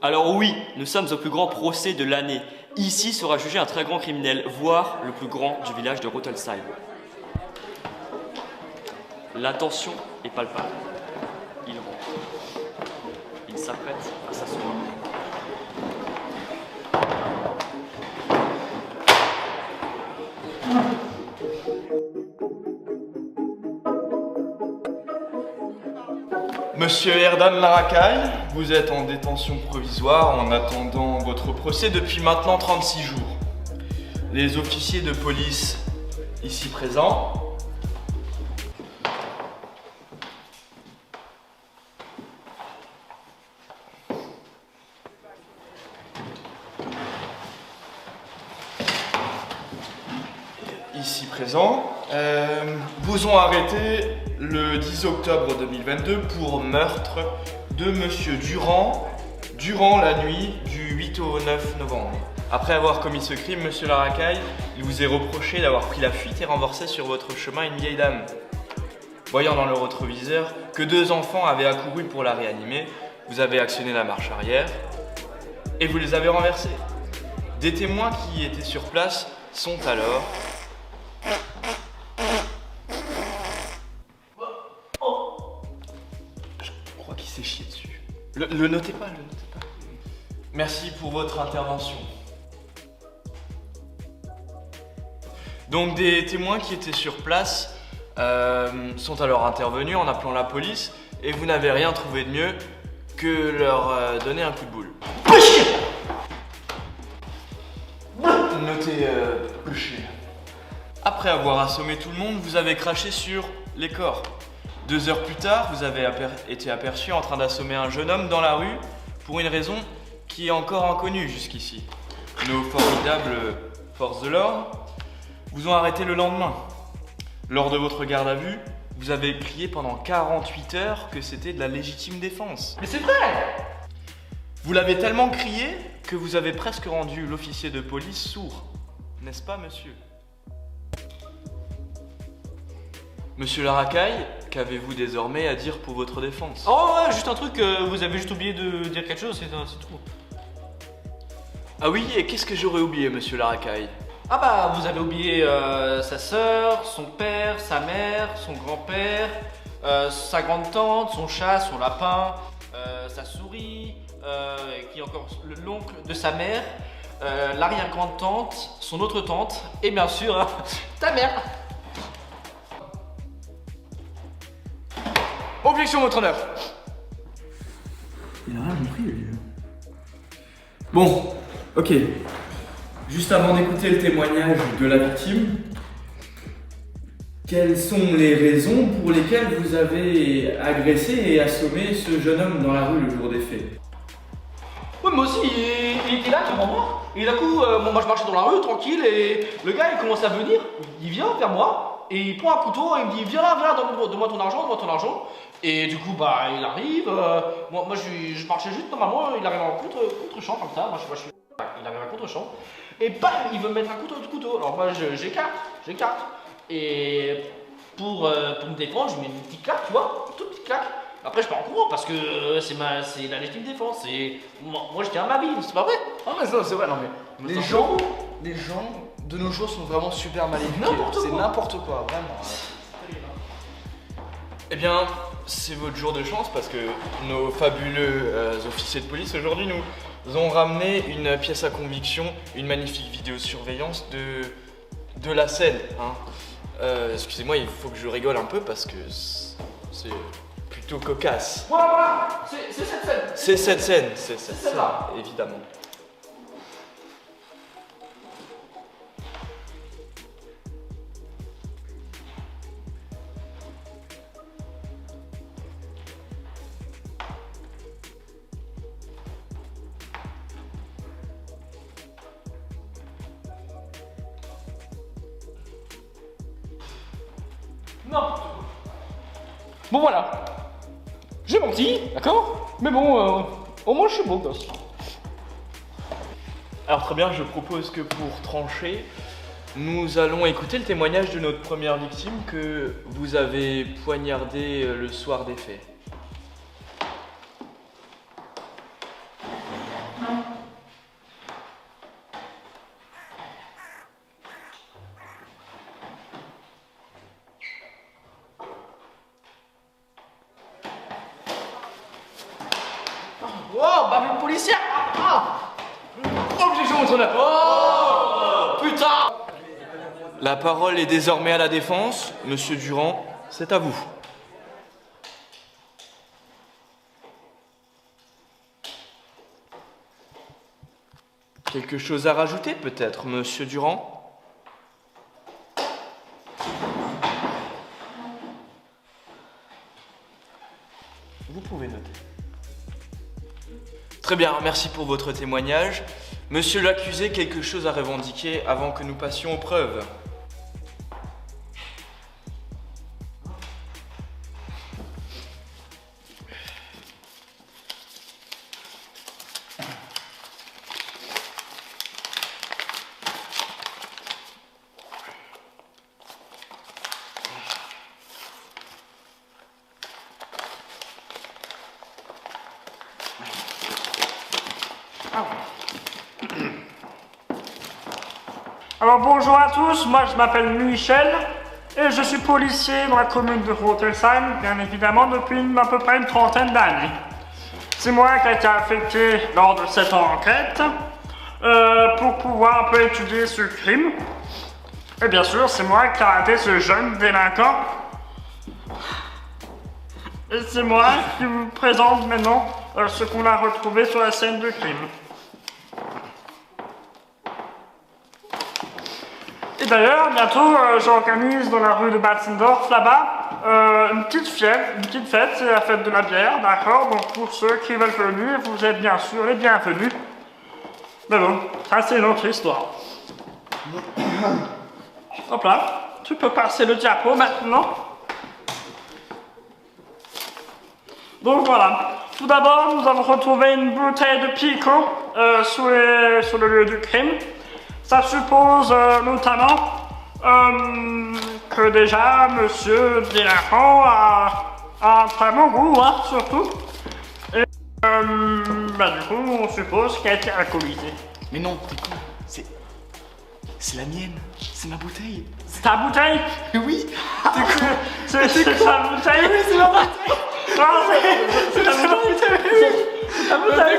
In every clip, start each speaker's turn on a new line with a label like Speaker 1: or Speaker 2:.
Speaker 1: Alors oui, nous sommes au plus grand procès de l'année. Ici sera jugé un très grand criminel, voire le plus grand du village de Rotelsheim. L'intention est palpable. Il rentre. Il s'apprête à s'asseoir.
Speaker 2: Monsieur Erdan Laracaille, vous êtes en détention provisoire en attendant votre procès depuis maintenant 36 jours. Les officiers de police ici présents vous ont arrêté le 10 octobre 2022 pour meurtre de Monsieur Durand la nuit du 8 au 9 novembre. Après avoir commis ce crime, Monsieur Laracaille, il vous est reproché d'avoir pris la fuite et renversé sur votre chemin une vieille dame. Voyant dans le rétroviseur que 2 enfants avaient accouru pour la réanimer, vous avez actionné la marche arrière et vous les avez renversés. Des témoins qui étaient sur place sont alors... Je crois qu'il s'est chié dessus. Le notez pas, le notez pas. Merci pour votre intervention. Donc des témoins qui étaient sur place sont alors intervenus en appelant la police et vous n'avez rien trouvé de mieux que leur donner un coup de boule. Notez bûcher. Après avoir assommé tout le monde, vous avez craché sur les corps. 2 heures plus tard, vous avez été aperçu en train d'assommer un jeune homme dans la rue pour une raison qui est encore inconnue jusqu'ici. Nos formidables forces de l'ordre vous ont arrêté le lendemain. Lors de votre garde à vue, vous avez crié pendant 48 heures que c'était de la légitime défense.
Speaker 3: Mais c'est vrai!
Speaker 2: Vous l'avez tellement crié que vous avez presque rendu l'officier de police sourd. N'est-ce pas, monsieur? Monsieur Laracaille, qu'avez-vous désormais à dire pour votre défense?
Speaker 3: Oh ouais, juste un truc, vous avez juste oublié de dire quelque chose, c'est tout.
Speaker 2: Ah oui, et qu'est-ce que j'aurais oublié, monsieur Laracaille?
Speaker 3: Ah bah, vous avez oublié sa sœur, son père, sa mère, son grand-père, sa grande-tante, son chat, son lapin, sa souris, et qui est encore l'oncle de sa mère, l'arrière-grande-tante, son autre tante, et bien sûr, hein, ta mère.
Speaker 2: Objection, votre honneur.
Speaker 4: Il a rien compris, lui. Bon, ok. Juste avant d'écouter le témoignage de la victime, quelles sont les raisons pour lesquelles vous avez agressé et assommé ce jeune homme dans la rue le jour des faits?
Speaker 3: Ouais, moi aussi, il était là devant moi. Et d'un coup, moi je marchais dans la rue tranquille et le gars il commence à venir, il vient vers moi et il prend un couteau et il me dit viens là, donne-moi ton argent. Et du coup, bah il arrive, moi je marchais juste normalement, il arrive en contre-champ comme ça, il arrive en contre-champ et bam, il veut me mettre un couteau. Alors moi j'écarte et pour me défendre, je mets une petite claque, tu vois, une toute petite claque. Après je pars en courant parce que c'est la légitime défense et moi je tiens à ma vie, c'est pas vrai?
Speaker 5: Ah mais non, c'est vrai, non mais les gens de nos jours sont vraiment super mal éduqués. C'est n'importe quoi, vraiment.
Speaker 2: Eh bien, c'est votre jour de chance parce que nos fabuleux officiers de police aujourd'hui nous ont ramené une pièce à conviction, une magnifique vidéosurveillance de la scène. Hein. Excusez-moi, il faut que je rigole un peu parce que c'est plutôt cocasse.
Speaker 3: Voilà, c'est cette scène.
Speaker 2: C'est cette scène,
Speaker 3: celle-là.
Speaker 2: Évidemment.
Speaker 3: N'importe quoi. Bon voilà. J'ai menti, d'accord? Mais bon, au moins je suis beau gosse.
Speaker 2: Alors très bien, je propose que pour trancher, nous allons écouter le témoignage de notre première victime que vous avez poignardé le soir des faits.
Speaker 3: Oh, bavure policière. Objection, votre honneur. Oh, putain.
Speaker 2: La parole est désormais à la défense. Monsieur Durand, c'est à vous. Quelque chose à rajouter peut-être, monsieur Durand? Vous pouvez noter. Très bien, merci pour votre témoignage. Monsieur l'accusé, quelque chose à revendiquer avant que nous passions aux preuves?
Speaker 6: Alors bonjour à tous, moi je m'appelle Michel et je suis policier dans la commune de Rotelsheim, bien évidemment depuis à peu près une trentaine d'années. C'est moi qui ai été affecté lors de cette enquête pour pouvoir un peu étudier ce crime. Et bien sûr, c'est moi qui ai arrêté ce jeune délinquant. Et c'est moi qui vous présente maintenant ce qu'on a retrouvé sur la scène du crime. Et d'ailleurs, bientôt, j'organise dans la rue de Batzendorf, là-bas, une petite fête, c'est la fête de la bière, d'accord? Donc pour ceux qui veulent venir, vous êtes bien sûr les bienvenus. Mais bon, ça c'est une autre histoire. Hop là, tu peux passer le diapo maintenant. Donc voilà, tout d'abord, nous avons retrouvé une bouteille de Pico sur le lieu du crime. Ça suppose notamment que déjà monsieur délinquant a un très bon goût, hein, surtout. Et du coup, on suppose qu'il a été alcoolisé.
Speaker 5: Mais non, t'es con. C'est la mienne. C'est ma bouteille.
Speaker 6: C'est ta bouteille?
Speaker 5: Oui.
Speaker 6: C'est sa bouteille?
Speaker 5: Oui, c'est ma bouteille.
Speaker 6: Non, c'est ta bouteille. C'est ta bouteille.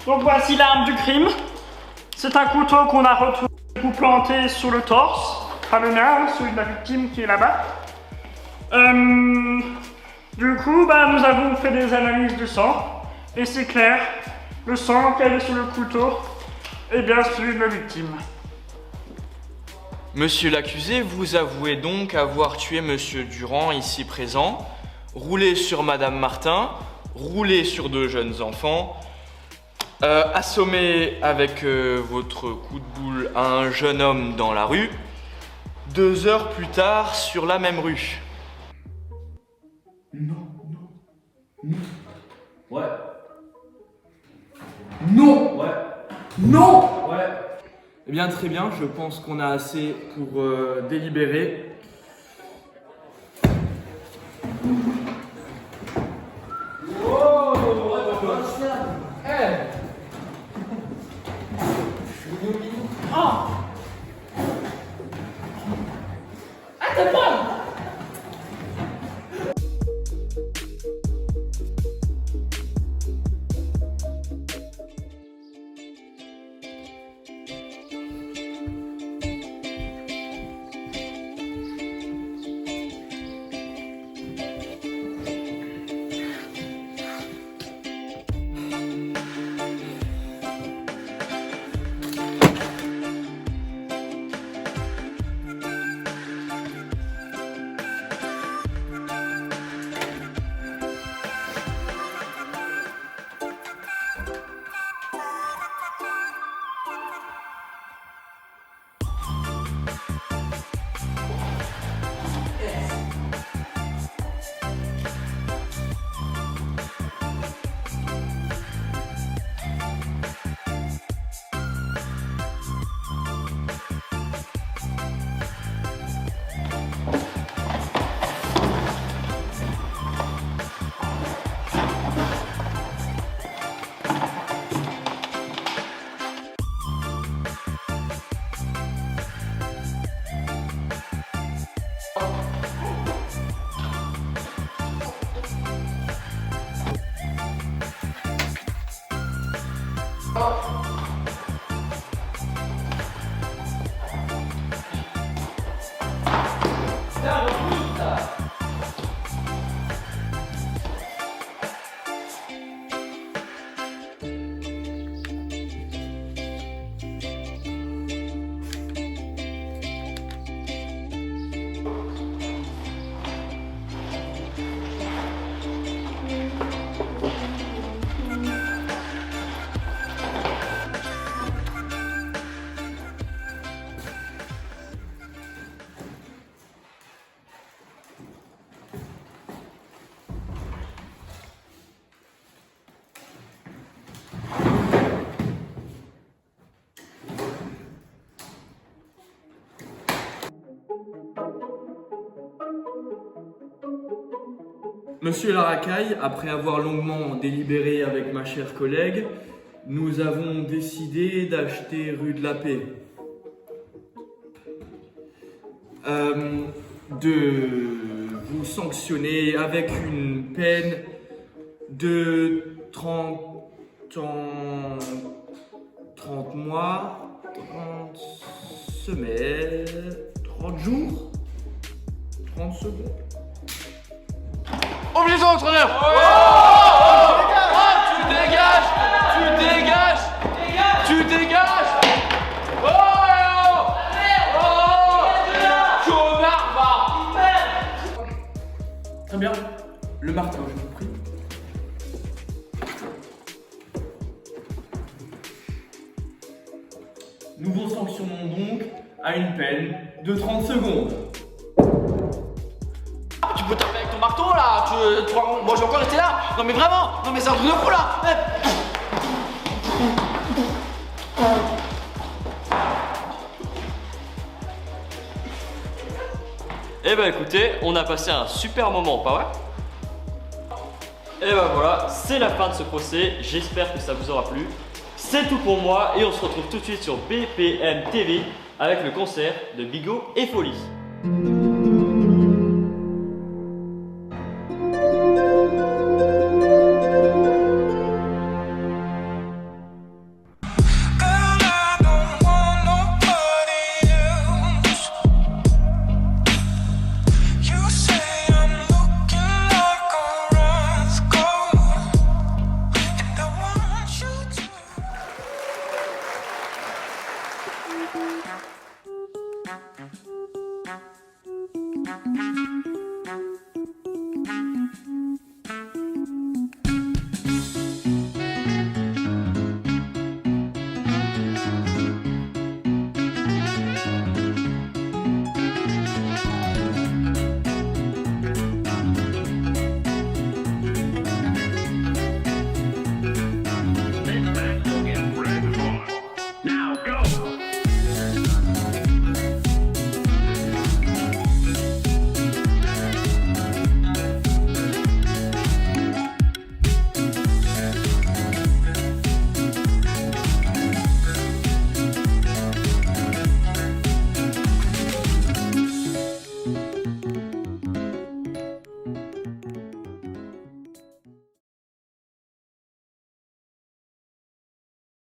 Speaker 6: Donc voici l'arme du crime. C'est un couteau qu'on a retrouvé planté sous le torse, pas le mien, celui de la victime qui est là-bas. Du coup, nous avons fait des analyses de sang et c'est clair, le sang qui est sur le couteau est bien celui de la victime.
Speaker 2: Monsieur l'accusé, vous avouez donc avoir tué monsieur Durand ici présent, roulé sur madame Martin, roulé sur 2 jeunes enfants, assommé avec votre coup de boule un jeune homme dans la rue, 2 heures plus tard sur la même rue.
Speaker 4: Non. Ouais. Non. Ouais. Non. Ouais.
Speaker 2: Eh bien très bien, je pense qu'on a assez pour délibérer.
Speaker 4: Monsieur Laracaille, après avoir longuement délibéré avec ma chère collègue, nous avons décidé d'acheter rue de la Paix. De vous sanctionner avec une peine de 30 ans, 30 mois, 30 semaines, 30 jours, 30 secondes.
Speaker 3: Obligation, entraîneur. Tu dégages. Connard, va.
Speaker 4: Très bien. Le marteau, je vous prie. Nous vous sanctionnons donc à une peine de 30 secondes.
Speaker 3: Tu peux taper avec ton marteau là. Moi je vais encore rester là. Non mais vraiment. Non mais c'est un truc de fou là.
Speaker 1: Eh ben écoutez, on a passé un super moment, pas vrai? Et ben voilà, c'est la fin de ce procès, j'espère que ça vous aura plu. C'est tout pour moi et on se retrouve tout de suite sur BPM TV avec le concert de Bigot et Folie.